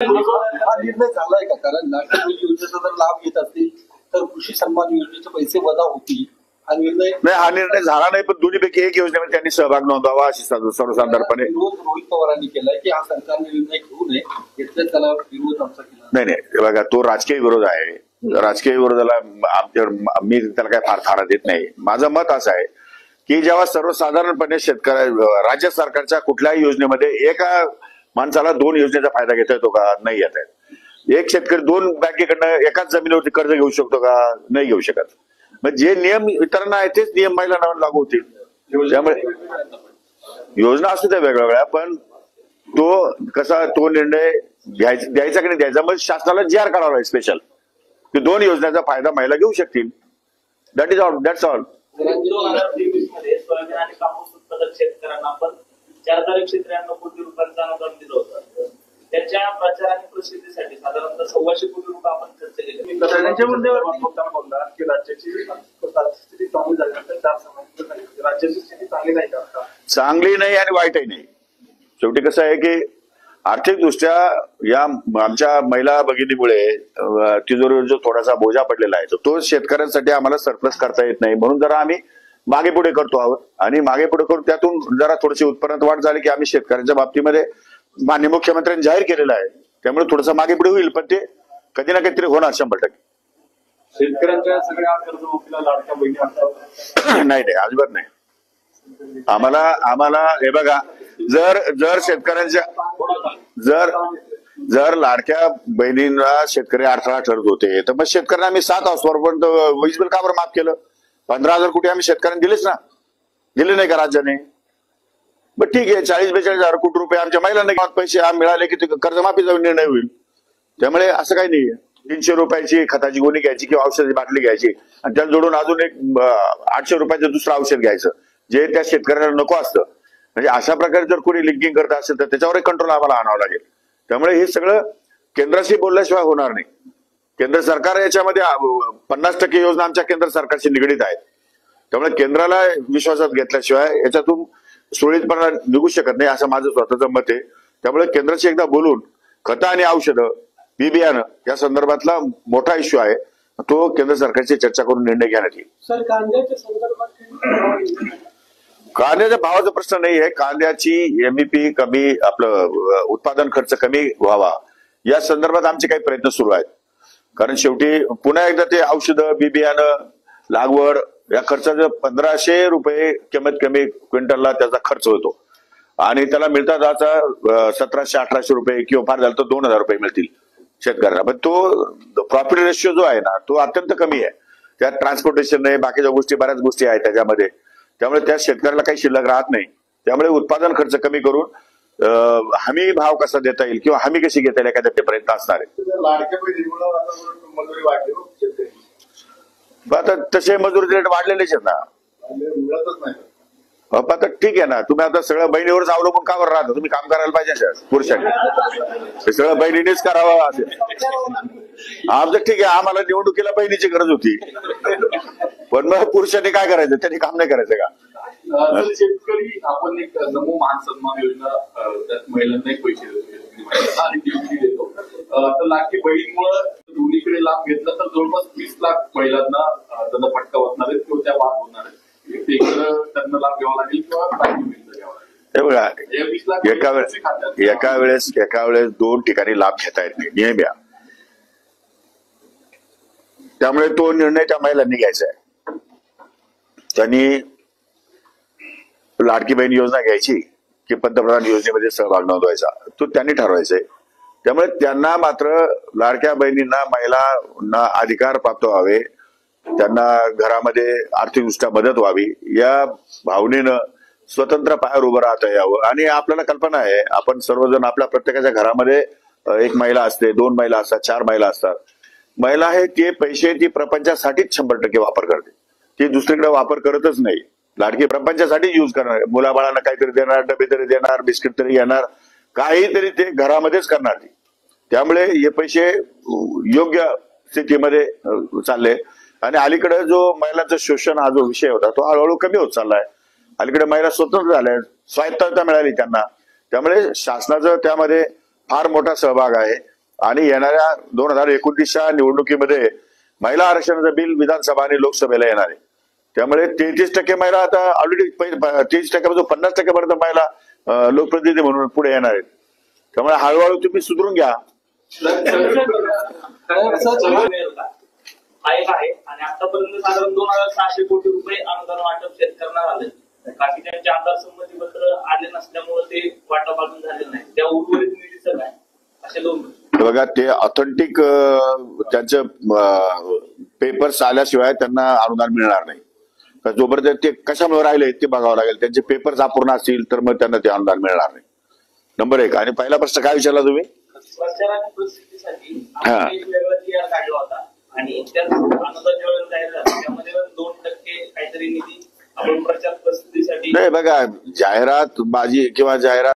हा निर्णय झालाय का? कारण लाडकी बहीण योजनेचा जर लाभ घेत असतील तर कृषी सन्मान योजनेचे पैसे वजा होतील. हा निर्णय झाला नाही, पण दोन्हीपैकी एक योजनेमध्ये त्यांनी सहभाग नोंदवावा अशी सर्वसाधारणपणे रोहित पवारांनी केलाय की हा सरकारने निर्णय घेऊ नये, घेतल्यास त्याला विरोध आमचा केला. नाही बघा, तो राजकीय विरोध आहे. राजकीय विरोधाला मी त्याला काय फार थारा देत नाही. माझं मत असं आहे की जेव्हा सर्वसाधारणपणे राज्य सरकारच्या कुठल्याही योजनेमध्ये एका माणसाला दोन योजनेचा फायदा घेता येतो का? नाही येत आहे. एक शेतकरी दोन बँकेकडनं एकाच जमिनीवरती कर्ज घेऊ शकतो का? नाही घेऊ शकत. मग जे नियम इतरांना आहे तेच नियम महिलांना लागू होतील. त्यामुळे योजना असू त्या वेगवेगळ्या, पण तो निर्णय द्यायचा की नाही द्यायचा, मग शासनाला GR काढावा आहे स्पेशल की दोन योजनेचा फायदा महिला घेऊ शकतील. That is all, that's all. 2023 soybean आणि कापूस उत्पादक शेतकऱ्यांना आपण 4,193 कोटी रुपयांचं अनुदान दिलं होतं. त्याच्या प्रचार आणि प्रसिद्धीसाठी साधारणतः 1,200 कोटी रुपये आपण खर्च केले. त्यांच्या मुद्द्यावरती बोलला की राज्याची स्थिती चांगली झाली, राज्याची स्थिती चांगली नाही का? चांगली नाही आणि वाईटही नाही. शेवटी कसं आहे की आर्थिकदृष्ट्या या आमच्या महिला भगिनीमुळे तिजोरीवर जो थोडासा बोजा पडलेला आहे तो शेतकऱ्यांसाठी आम्हाला सरप्लस करता येत नाही. म्हणून जरा आम्ही मागे पुढे करतो आहोत आणि मागे पुढे करून त्यातून जरा थोडीशी उत्पन्नात वाढ झाली की आम्ही शेतकऱ्यांच्या बाबतीमध्ये माननीय मुख्यमंत्र्यांनी जाहीर केलेलं आहे. त्यामुळे थोडंसं मागे पुढे होईल, पण ते कधी ना कधीतरी होणार 100%. शेतकऱ्यांच्या सगळ्या कर्जमाफीला लाडक्या बहिणी नाही अजिबात नाही. आम्हाला हे बघा, जर शेतकऱ्यांच्या जर लाडक्या बहिणींना शेतकरी अडथळा ठरत होते तर मग शेतकऱ्यांना आम्ही 7 वर्षापर्यंत वीज बिल का बरं माफ केलं? 15,000 कोटी आम्ही शेतकऱ्यांना दिलेच ना, दिले नाही का राज्याने? मग ठीक आहे, 40-42 कोटी रुपये आमच्या महिलांना पैसे मिळाले की कर्जमाफीचा निर्णय होईल. त्यामुळे असं काही नाहीये. 300 रुपयाची खताची गोणी घ्यायची किंवा औषधाची बाटली घ्यायची आणि त्याला जोडून अजून एक 800 रुपयाचं दुसरं औषध घ्यायचं जे त्या शेतकऱ्यांना नको असतं. म्हणजे अशा प्रकारे जर कोणी लिंकिंग करत असेल तर त्याच्यावर कंट्रोल आम्हाला आणावं लागेल. त्यामुळे हे सगळं केंद्राशी बोलल्याशिवाय होणार नाही. केंद्र सरकार याच्यामध्ये 50% योजना आमच्या केंद्र सरकारशी निगडीत आहेत. त्यामुळे केंद्राला विश्वासात घेतल्याशिवाय याच्यातून सुरळीतपणा निघू शकत नाही असं माझं स्वतःचं मत आहे. त्यामुळे केंद्राशी एकदा बोलून खतं आणि औषधं, बी बियाणं या संदर्भातला मोठा इश्यू आहे, तो केंद्र सरकारची चर्चा करून निर्णय घेण्यात येईल. सर, कांद्याच्या संदर्भात कांद्याच्या भावाचा प्रश्न नाही आहे. कांद्याची MSP कमी, आपलं उत्पादन खर्च कमी व्हावा या संदर्भात आमचे काही प्रयत्न सुरू आहेत. कारण शेवटी पुन्हा एकदा ते औषधं, बी बियाणं, लागवड या खर्चाचं 1,500 रुपये कमीत कमी क्विंटलला त्याचा खर्च होतो आणि त्याला मिळतात आता 1,700-1,800 रुपये किंवा फार झालं तर 2,000 रुपये मिळतील शेतकऱ्यांना. पण तो प्रॉफिट रेशिओ जो आहे ना तो अत्यंत कमी आहे. त्यात ट्रान्सपोर्टेशन नाही, बाकीच्या गोष्टी, बऱ्याच गोष्टी आहेत त्याच्यामध्ये. त्यामुळे त्या शेतकऱ्याला काही शिल्लक राहत नाही. त्यामुळे उत्पादन खर्च कमी करून हमी भाव कसा देता येईल किंवा हमी कशी घेता येईल एखाद्या ते प्रयत्न असणार आहे. आता तसे मजुरी रेट वाढलेलेच आहेत ना. आता ठीक आहे ना, तुम्ही आता सगळं बहिणीवरच अवलंबून का बरं राहता? तुम्ही काम करायला पाहिजे पुरुषांनी. हे सगळं बहिणीनेच करावं आमचं ठीक आहे. आम्हाला निवडणुकीला बहिणीची गरज होती, पण मग पुरुषांनी काय करायचं? त्यांनी काम नाही करायचं का? शेतकरी आपण एक नमो मान सन्मान योजना त्यात महिलांना एक पैसे देतो. तर लाडकी बहीणमुळे दोन्हीकडे लाभ घेतला तर जवळपास 20 लाख महिलांना त्यांना फटका बसणार आहेत किंवा त्या बाद होणार आहेत. त्यांना लाभ घ्यावा लागेल किंवा हे बघा, एका वेळेस 2 ठिकाणी लाभ घेता येत नाही, नियम या. त्यामुळे तो निर्णय त्या महिलांनी घ्यायचा आहे. त्यांनी लाडकी बहीण योजना घ्यायची की पंतप्रधान योजनेमध्ये सहभाग नोंदवायचा, तो त्यांनी ठरवायचंय. त्यामुळे त्यांना मात्र लाडक्या बहिणींना, महिलांना अधिकार प्राप्त व्हावे, त्यांना घरामध्ये आर्थिकदृष्ट्या मदत व्हावी या भावनेनं स्वतंत्र पायावर उभं राहता यावं. आणि आपल्याला कल्पना आहे, आपण सर्वजण आपल्या प्रत्येकाच्या घरामध्ये 1 महिला असते, 2 महिला असतात, 4 महिला असतात. महिला आहे ते पैसे ती प्रपंचासाठीच 100% वापर करते. ती दुसरीकडे वापर करतच नाही. लाडकी प्रपंचासाठी युज करणार, मुलाबाळांना काहीतरी देणार, डबे तरी देणार, बिस्किट तरी घेणार, काहीतरी ते घरामध्येच करणार ती. त्यामुळे हे पैसे योग्य स्थितीमध्ये चालले. आणि अलीकडे जो महिलांचं शोषण हा जो विषय होता तो हळूहळू कमी होत चाललाय. अलीकडे महिला स्वतंत्र झाल्या, स्वायत्तता मिळाली त्यांना. त्यामुळे शासनाचा त्यामध्ये फार मोठा सहभाग आहे. आणि येणाऱ्या 2029च्या निवडणुकीमध्ये महिला आरक्षणाचं बिल विधानसभा आणि लोकसभेला येणार आहे. त्यामुळे 33% महिला आता ऑलरेडी 30% 50% महिला लोकप्रतिनिधी म्हणून पुढे येणार आहेत. त्यामुळे हळूहळू तुम्ही सुधारून घ्या. हा एक आहे आणि आतापर्यंत साधारण 2600 कोटी रुपये अनुदान वाटप शेतकऱ्यांना झाले. बाकी त्यांचे आधार संमती पत्र आले नसल्यामुळे ते वाटप अजून झालेलं नाही. त्या उर्वरित निधीचं काय असे दोन बघा, ते ऑथेंटिक त्यांचं पेपर्स आल्याशिवाय त्यांना अनुदान मिळणार नाही. जोपर्यंत ते कशामुळे राहिले ते बघावं लागेल. त्यांचे पेपर्स अपूर्ण असतील तर मग त्यांना ते अनुदान मिळणार नाही. नंबर 1. आणि पहिला प्रश्न काय विचारला तुम्ही? प्रचार आणि प्रसिद्धीसाठी आपण एक वेगळा TR काढला होता आणि त्यात अनुदान जेव्हा जाहीर झालं त्यामध्ये 2% काहीतरी निधी आपण प्रचार प्रसिद्धीसाठी नाही. बघा, जाहिरात बाजी किंवा जाहिरात